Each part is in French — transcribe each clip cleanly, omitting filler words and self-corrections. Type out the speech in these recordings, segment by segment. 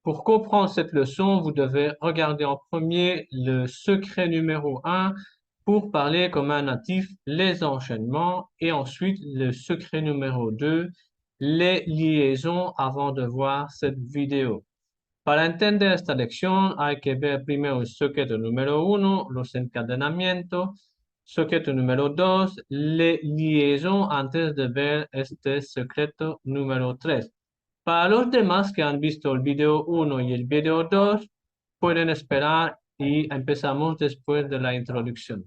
Pour comprendre cette leçon, vous devez regarder en premier le secret numéro un pour parler comme un natif, les enchaînements, et ensuite le secret numéro 2, les liaisons avant de voir cette vidéo. Para entender esta lección hay que ver primero el secreto número uno, los encadenamientos, secreto número 2, les liaisons antes de ver este secreto número 3. Para los demás que han visto el video uno y el video 2, pueden esperar y empezamos después de la introducción.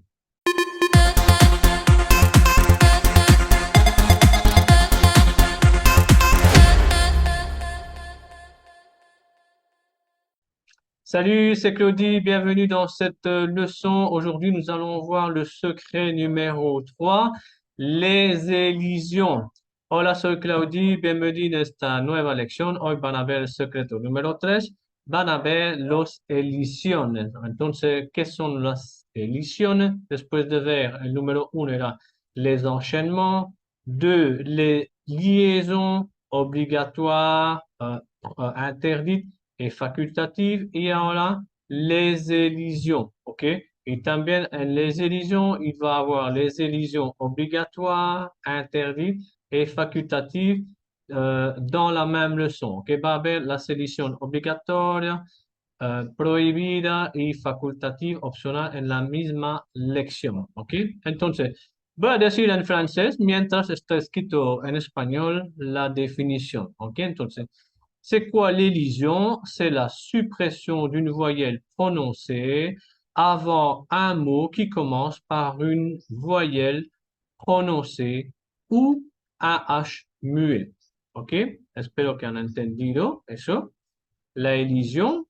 Salut, c'est Claudie, bienvenue dans cette leçon. Aujourd'hui, nous allons voir le secret numéro 3, les elisions. Hola, soy Claudie, bienvenue en esta nueva lección. Hoy van a ver el secreto número 3, van a ver los elisiones. Entonces, ¿qué son las elisiones? Después de ver el número 1 era les enchaînements, 2, les liaisons obligatoires, interdites, et facultative, y ahora les elisions, ¿ok? Y también en les elisions, il va avoir les elisions obligatoires, interdites et facultatives dans la même leçon, ¿ok? Va a haber la elision obligatoria, prohibida y facultativa opcional en la misma lección, ¿ok? Entonces, voy a decir en francés mientras está escrito en español la definición, ¿ok? Entonces, c'est quoi l'élision? C'est la suppression d'une voyelle prononcée avant un mot qui commence par une voyelle prononcée ou un H muet. ¿Ok? Espero que han entendido eso. La elision.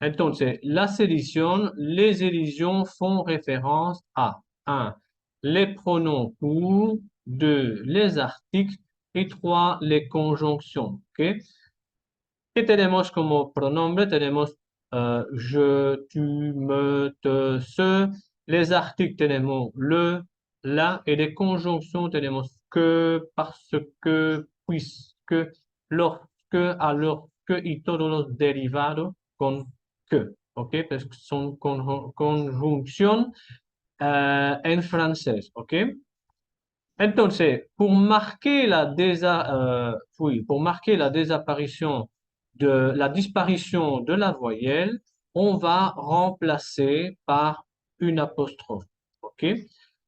Entonces, las elisions, les elisions font référence à 1. Les pronoms courts, 2. Les articles et 3. Les conjonctions. ¿Ok? ¿Qué tenemos como pronombre? Tenemos je, tu, me, te, ce. Les articles tenemos le, la. Et les conjonctions tenemos que, parce que, puisque, lorsque, alors que y todos los derivados con que. ¿Ok? Pues son conjunción en francés. ¿Ok? Entonces, pour marquer la disparition de la voyelle, on va remplacer par une apostrophe. OK?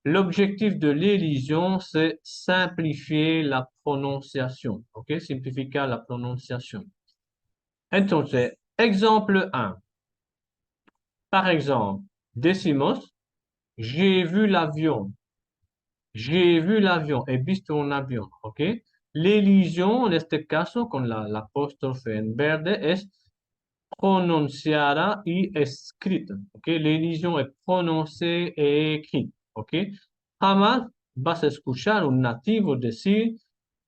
L'objectif de l'élision, c'est simplifier la prononciation. OK? Simplifier la prononciation. Entonces, exemple 1. Par exemple, decimos, j'ai vu l'avion. J'ai vu l'avion, he visto un avión, ¿ok? L'elision, en este caso, con la apóstrofe en verde, es pronunciada y escrita, ¿ok? L'elision es prononcée et écrite, ¿ok? Jamás vas a escuchar un nativo decir,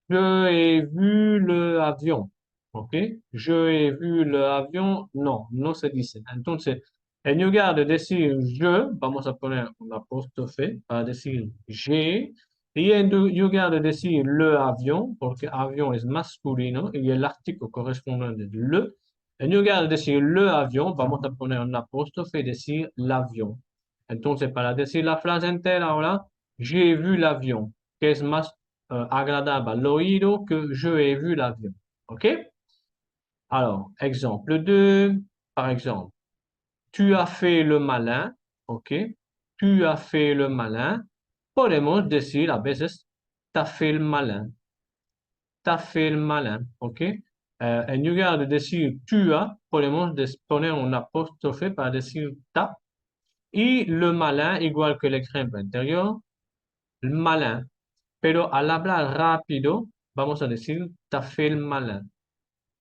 je he vu l'avion, ¿ok? Je he vu l'avion, no, no se dice. Entonces, en lugar de decir je, vamos a poner un apóstrofe para decir j'ai, y en lugar de decir le avión, porque avión es masculino y el artículo correspondiente es le, en lugar de decir le avión, vamos a poner un apóstrofe y decir l'avion. Entonces, para decir la frase entera ahora, j'ai vu l'avion, que es más agradable al oído que je he vu l'avion. OK? Alors, exemple 2, par exemple, tu as fait le malin, ¿ok? Tu as fait le malin. Podemos decir a veces, t'as fait le malin. T'as fait le malin, ¿ok? En lugar de decir tu as, podemos poner un apóstrofe para decir t'as. Y le malin, igual que el ejemplo anterior, el malin. Pero al hablar rápido, vamos a decir t'as fait le malin.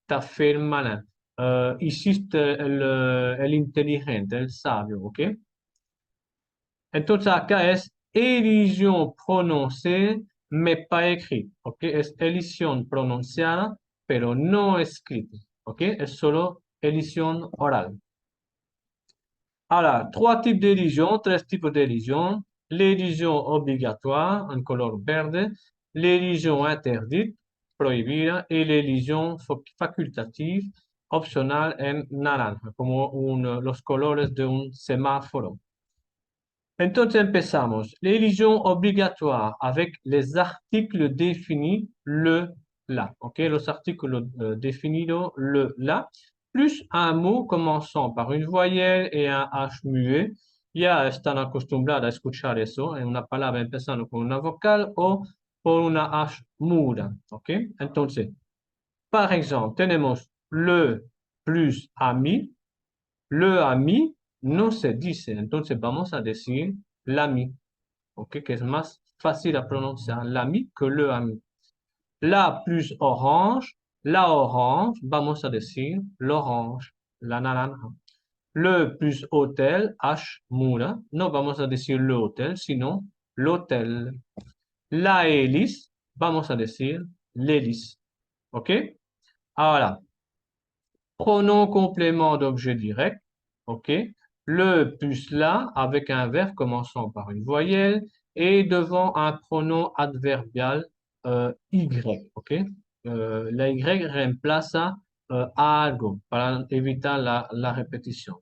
T'as fait le malin. Hiciste el inteligente, el sabio, ¿ok? Entonces acá es elision prononcée, mais pas écrite, ¿ok? Es elision pronunciada, pero no escrita, ¿ok? Es solo elision oral. Alors, tres tipos d'élision. L'élision obligatoire, en color verde, l'élision interdite, prohibida, et l'élision facultative, opcional en naranja, como los colores de un semáforo. Entonces empezamos. L'élision obligatoire avec les articles définis, le, la. OK? Los articles définidos, le, la, plus un mot commençant par une voyelle et un H muet. Ya están acostumbrados a escuchar eso en una palabra empezando con una vocal o por una H muda. ¿Ok? Entonces, par exemple, tenemos le plus ami. Le ami no se dice, entonces vamos a decir l'ami, ¿ok? Que es más fácil a pronunciar l'ami que le ami. La plus orange, la orange, vamos a decir l'orange, la naranja. Le plus hôtel, H muda, no vamos a decir le hôtel, sino l'hôtel. La hélice, vamos a decir l'hélice, ¿ok? Ahora, pronom complément d'objet direct, OK? Le plus là avec un verbe commençant par une voyelle et devant un pronom adverbial Y, OK? La Y remplace algo para evitar la répétition.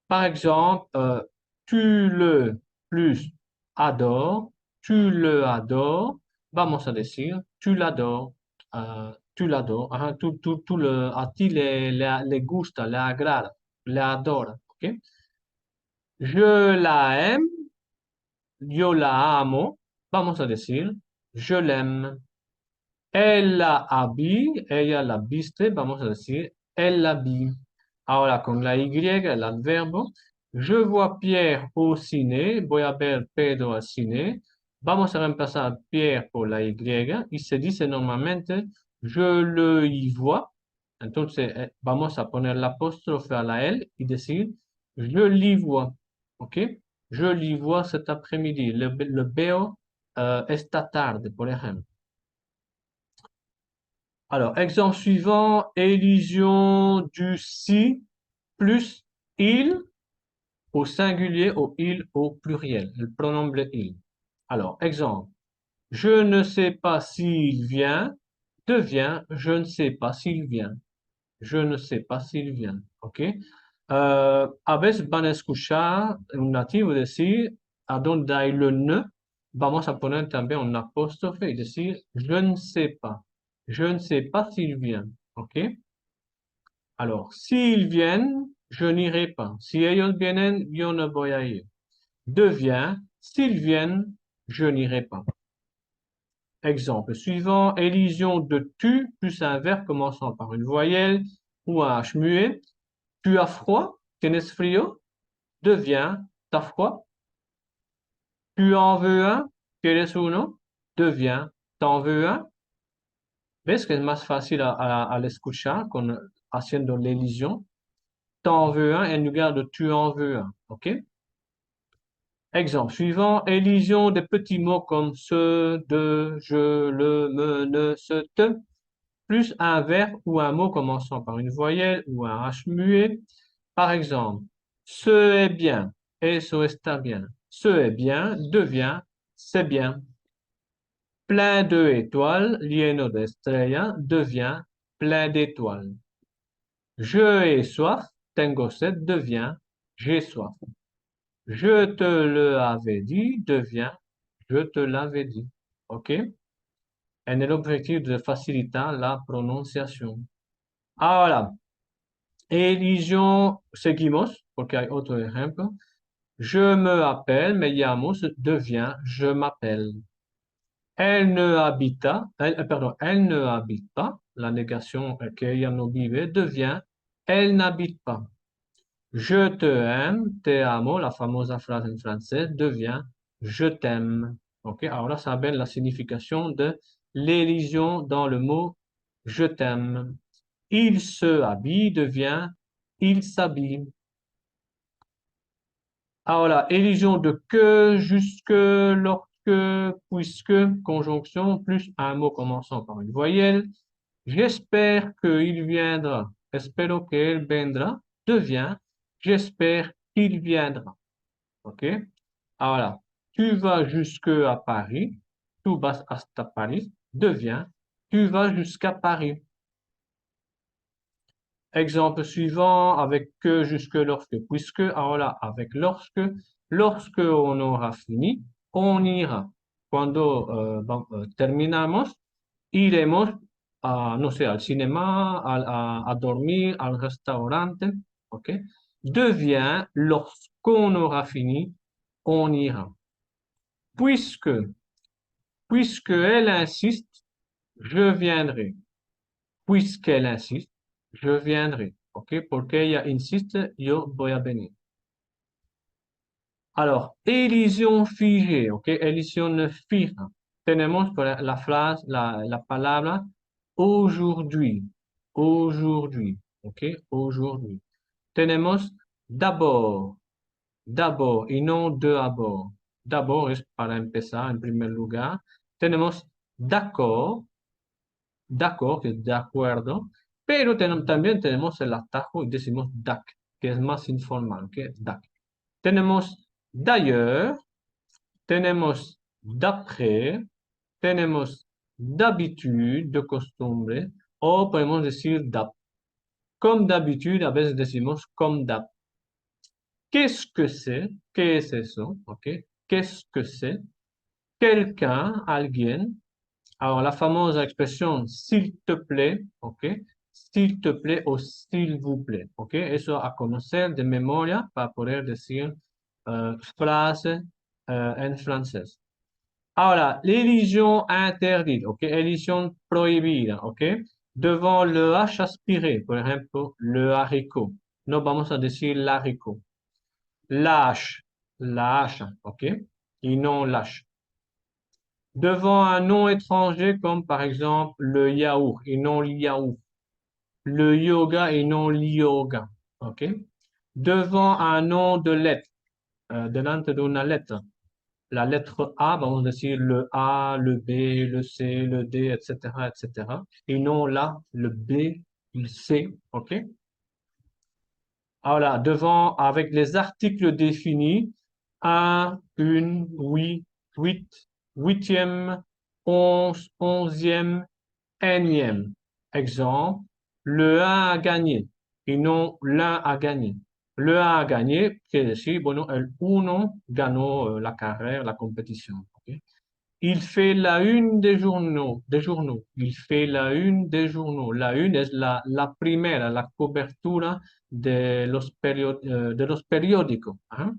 Par exemple, tu le plus adores, tu le adores, vamos a decir, tu l'adores, tu l'adores, ajá, tú a ti le gusta, le agrada, le adora, ¿ok? Je la aime, yo la amo, vamos a decir, je l'aime. Elle la habille, ella la viste, vamos a decir, elle l'habille. Ahora con la Y, el adverbio, je vois Pierre au ciné, voy a ver Pedro al cine. Vamos a reemplazar Pierre por la Y y se dice normalmente, je le y vois. Entonces vamos a poner la apóstrofe a la L y decir, je l'y vois. ¿Ok? Je l'y vois cet après-midi. Le veo esta tarde, por ejemplo. Alors, exemple suivant, élision du si plus il au singulier au il au pluriel, le pronombre il. Alors, exemple, je ne sais pas s'il vient, devient je ne sais pas s'il vient. Je ne sais pas s'il vient. ¿Ok? A veces van a escuchar un nativo decir a donde hay le ne, vamos a poner también un apóstrofe y decir je ne sais pas. Je ne sais pas s'il vient. ¿Ok? Alors, s'ils viennent, je n'irai pas. Si ellos vienen, yo no voy a ir. Devient, s'ils viennent, je n'irai pas. Exemple suivant, élision de tu plus un verbe commençant par une voyelle ou un H muet. Tu as froid, tienes frío, devient t'as froid. Tu en veux un, quieres uno, devient t'en veux un. ¿Ves que es más fácil al escuchar haciendo la elision? T'en veux un en lugar de tu en veux un. ¿Ok? Exemple suivant, élision des petits mots comme ce, de, je, le, me, ne, ce, te, plus un verbe ou un mot commençant par une voyelle ou un H muet. Par exemple, ce est bien, eso está bien. Ce est bien devient c'est bien. Plein de étoiles, lleno de estrellas, devient plein d'étoiles. Je ai soif, tengo sed, devient j'ai soif. Je te le avais dit, devient je te l'avais dit. ¿Ok? En el objetivo de facilitar la pronunciación. Ahora, elision, seguimos, porque hay otro ejemplo. Je me appelle, me llamo, devient je m'appelle. Elle ne habita, pardon, elle ne habite pas, la négation que ella no vive, devient elle n'habite pas. Je te aime, te amo, la famosa frase en français, devient je t'aime. Ok, ahora saben la signification de l'élision dans le mot je t'aime. Il se habille devient il s'habille. Ahora, élision de que, jusque, lorsque, puisque, conjonction, plus un mot commençant par une voyelle. J'espère qu'il viendra. Espero que él vendra devient j'espère qu'il viendra. ¿Ok? Ahora, tu vas jusque à Paris. Tu vas hasta Paris devient tu vas jusqu'à Paris. Exemple suivant, avec que, jusque, lorsque, puisque. Alors là, avec lorsque on aura fini, on ira. Cuando terminamos, iremos a, no sé, al cinema, a dormir, al restaurante, ¿ok? Devient, lorsqu'on aura fini, on ira. Puisque, puisque elle insiste, je viendrai. Puisqu'elle insiste, je viendrai. ¿Ok? Porque ella insiste, yo voy a venir. Alors, elision figée, ¿ok? Elision fija. Tenemos por la frase, la palabra aujourd'hui. Aujourd'hui, ¿ok? Aujourd'hui. Tenemos d'abord, d'abord y no de abord. D'abord es para empezar en primer lugar. Tenemos d'accord, d'accord, que es de acuerdo, pero también tenemos el atajo y decimos DAC, que es más informal, que DAC. Tenemos d'ailleurs, tenemos d'après, tenemos d'habitude, de costumbre, o podemos decir d'ap. Comme d'habitude, a veces decimos comme d'ap. Qu'est-ce que c'est? ¿Qué es eso? ¿Ok? Qu'est-ce que c'est? Quelqu'un, alguien. Alors, la fameuse expression s'il te plaît, ¿ok? S'il te plaît o s'il vous plaît, ¿ok? Eso a conocer de memoria para poder decir frase en francés. Ahora, l'élision interdite, ¿ok? Élision prohibida, ¿ok? Devant le H aspiré, por ejemplo, le haricot. No vamos a decir l'haricot. La H, ¿ok? Y non l'H. Devant un nom étranger comme par exemple le yaourt et non l'yaourt, le yoga et non l'yoga, ok? Devant un nom de lettre, delante de una lettre, la lettre A, vamos a decir le A, le B, le C, le D, etc., etc. Et non là, le B, le C, ok? Voilà, devant, avec les articles définis, un, une, huit, huit, huitième, onze, onzième, énième. Exemple, le 1 a gagné et non l'un a gagné. Le 1 a gagné quiere decir, bueno, el uno ganó la carrera, la compétition. ¿Ok? Il fait la une des journaux, des journaux. Il fait la une des journaux. La une es la primera, la cobertura de los periódicos. ¿Ah?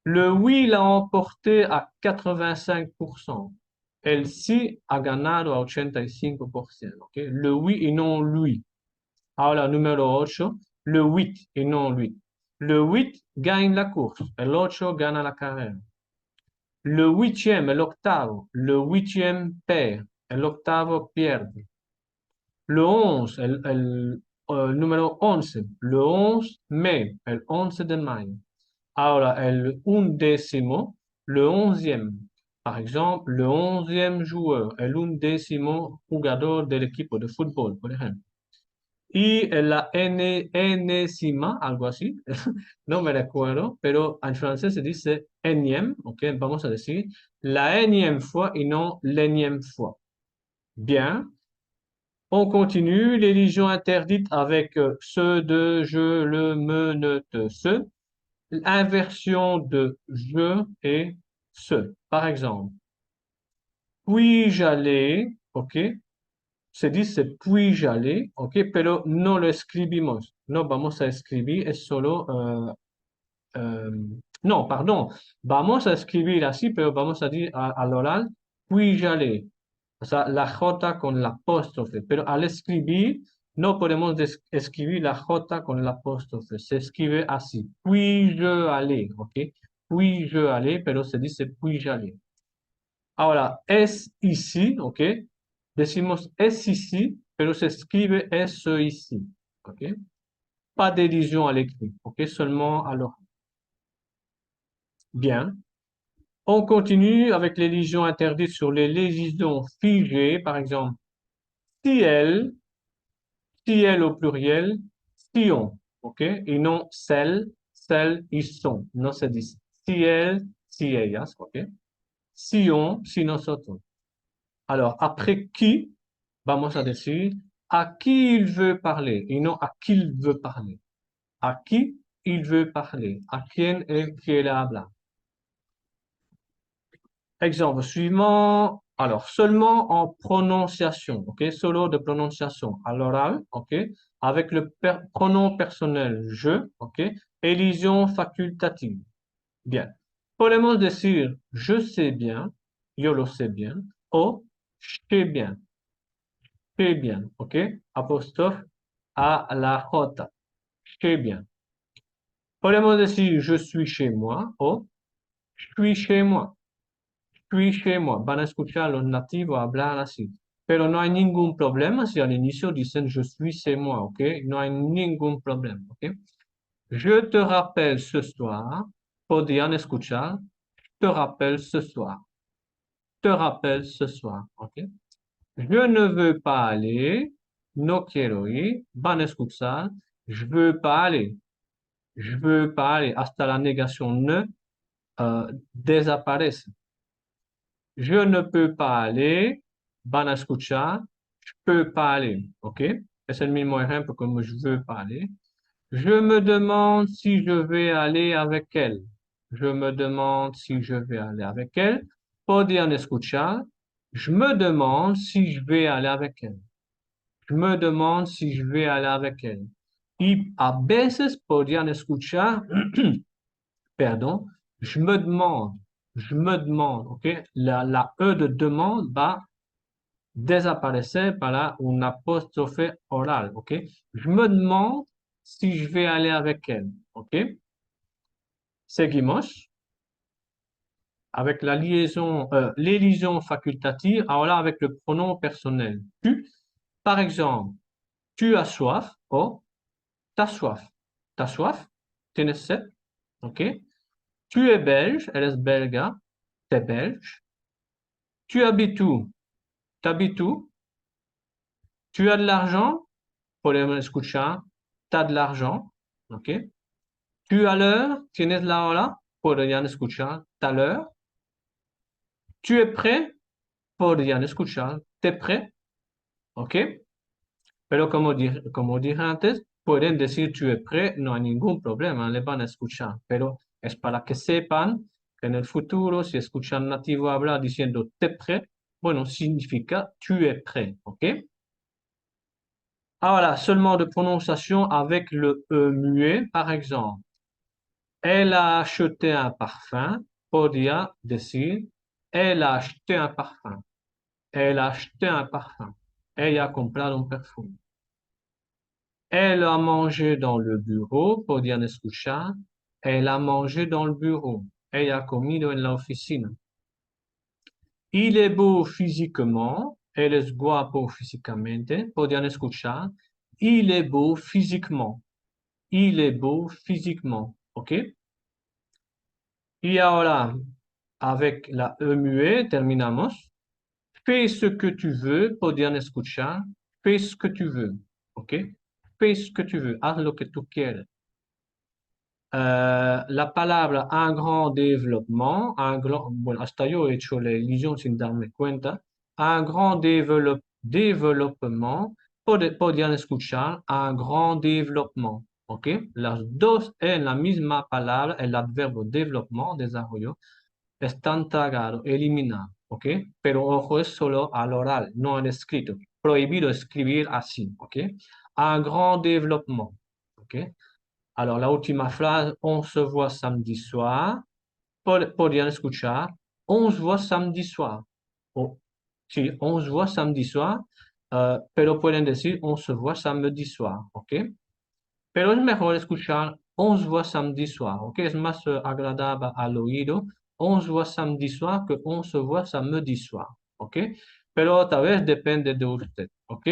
Le oui l'a emporté a 85%. El sí ha ganado a 85%. ¿Ok? Le oui y non lui. Ahora, número 8, le 8 y non lui. Le 8 gagne la course. El 8 gana la carrera. Le huitième est l'octave. Le huitième perd. Et l'octave pierde. Le 11, el número 11. Le 11 mai, el 11 de mayo. Ahora, el undécimo, le onzième. Par exemple, le onzième joueur, el undécimo jugador del equipo de fútbol, por ejemplo. Y la enésima, algo así, no me recuerdo, pero en francés se dice énième, ok, vamos a decir la énième fois y no l'énième fois. Bien, on continue, l'élision interdite avec ce, de, je, le, me, ne, te, ce. L'inversion de je et ce. Par exemple, puis-je aller, ok, se dice puis-je aller, ok, pero no lo escribimos. No vamos a escribir, es solo, no, perdón, vamos a escribir así, pero vamos a decir al oral, puis-je aller. O sea, la J con la apóstrofe, pero al escribir no podemos escribir la J con la apóstrofe, se escribe así, puis-je aller, ok, puis-je aller, pero se dice puis-je aller. Ahora, es ici, ¿ok? Decimos es ici, pero se escribe es ici, ¿ok? Pas d'élision à l'écrit, ¿ok? Seulement à l'oral. Bien. On continue avec l'élision interdite sur les lésions figées, par exemple, si elle au pluriel, si on, ¿ok? Et non celle, celles, ils sont. No se dice si elle, si ellas, ¿ok? Si on, si nosotros. Alors, après qui, vamos a decir à qui il veut parler et non à qui il veut parler. À qui il veut parler. ¿A quién él quiere hablar? Exemple suivant. Alors, seulement en prononciation, ok? Solo de prononciation à l'oral, ok? Avec le pronom personnel je, ok? Élision facultative. Bien. Podemos decir je sais bien, yo lo sé bien, o je sais bien, ok? Apostrophe à la J, je sais bien. Podemos decir je suis chez moi, o je suis chez moi. Suis chez moi. Van a escuchar a los nativos hablar así. Pero no hay ningún problema si al inicio dicen je suis chez moi, ¿ok? No hay ningún problema, ¿ok? Je te rappelle ce soir. Podrían escuchar. Je te rappelle ce soir. Te rappelle ce soir, ¿ok? Je ne veux pas aller. No quiero ir. Van a escuchar. Je veux pas aller. Je veux pas aller. Hasta la negación ne desaparece. Je ne peux pas aller. Van a escuchar. Je peux pas aller. ¿Ok? Es el mismo ejemplo como je veux pas aller. Je me demande si je vais aller avec elle. Je me demande si je vais aller avec elle. Podrían escuchar. Je me demande si je vais aller avec elle. Je me demande si je vais aller avec elle. Y a veces podrían escuchar, perdón, je me demande, ¿ok? La E de demande va desaparecer para un apóstrofe oral, ¿ok? Je me demande si je vais aller avec elle, ¿ok? Seguimos avec la liaison, l'élision facultative, ahora avec le pronom personnel. Tu, par exemple, tu as soif, o t'as soif. T'as soif, tienes sed, ¿ok? Tu es belge, eres belga, t'es belge. Tu habites où? T'habites où? Tu as de l'argent? Podemos escuchar, t'as de l'argent, ¿ok? Tu as l'heure, tienes la hora, podrían escuchar, t'as l'heure. Tu es prêt, podrían escuchar, t'es prêt, ¿ok? Pero como dije antes, pueden decir tu es prêt, no hay ningún problema, le van a escuchar, pero es para que sepan que en el futuro, si escuchan nativo hablar diciendo t'es prêt, bueno, significa tu es prêt, ¿ok? Ah voilà, seulement de prononciation avec le E muet, par exemple. Elle a acheté un parfum, podría decir, elle a acheté un parfum. Elle a acheté un parfum. Ella ha comprado un perfume. Elle a mangé dans le bureau, podrían escuchar. Elle a mangé dans le bureau. Ella ha comido en la oficina. Il est beau physiquement. Él es guapo físicamente. Podrían escuchar. Il est beau physiquement. Il est beau physiquement. ¿Ok? Y ahora, avec la E muet, terminamos. Fais ce que tu veux, podrían escuchar. Fais ce que tu veux. ¿Ok? Fais ce que tu veux. Haz lo que tú quieres. La palabra un grand développement, bueno, hasta yo he hecho la illusión sin darme cuenta, un grand développement, podrían escuchar un grand développement, ¿ok? Las dos en la misma palabra, el adverbio développement, desarrollo, están tragados, eliminados, ¿ok? Pero ojo, es solo al oral, no al escrito. Prohibido escribir así, ¿ok? Un grand développement, ¿ok? Alors, la última phrase, on se voit samedi soir. Podrían escuchar, on se voit samedi soir. O, sí, on se voit samedi soir, pero pueden decir, on se voit samedi soir, ¿ok? Pero es mejor escuchar, on se voit samedi soir, ¿ok? Es más agradable al oído, on se voit samedi soir que on se voit samedi soir, ¿ok? Pero otra vez depende de usted, ¿ok?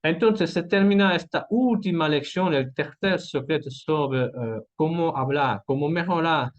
Entonces se termina esta última lección, el tercer secreto sobre cómo hablar, cómo mejorar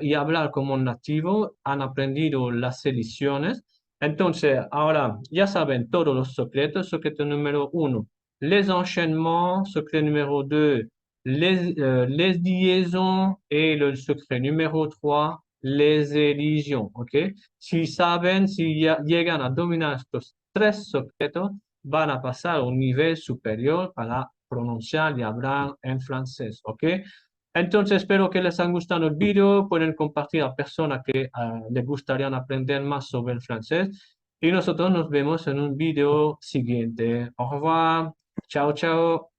y hablar como nativo. Han aprendido las ediciones. Entonces, ahora ya saben todos los secretos. Secreto número uno, les enchaînements. Secret numéro 2, les liaisons. Et le secret numéro 3, les elisions. ¿Ok? Si saben, si llegan a dominar estos tres secretos, van a pasar a un nivel superior para pronunciar y hablar en francés, ¿ok? Entonces, espero que les haya gustado el video. Pueden compartir a personas que les gustaría aprender más sobre el francés. Y nosotros nos vemos en un video siguiente. Au revoir. Chao, chao.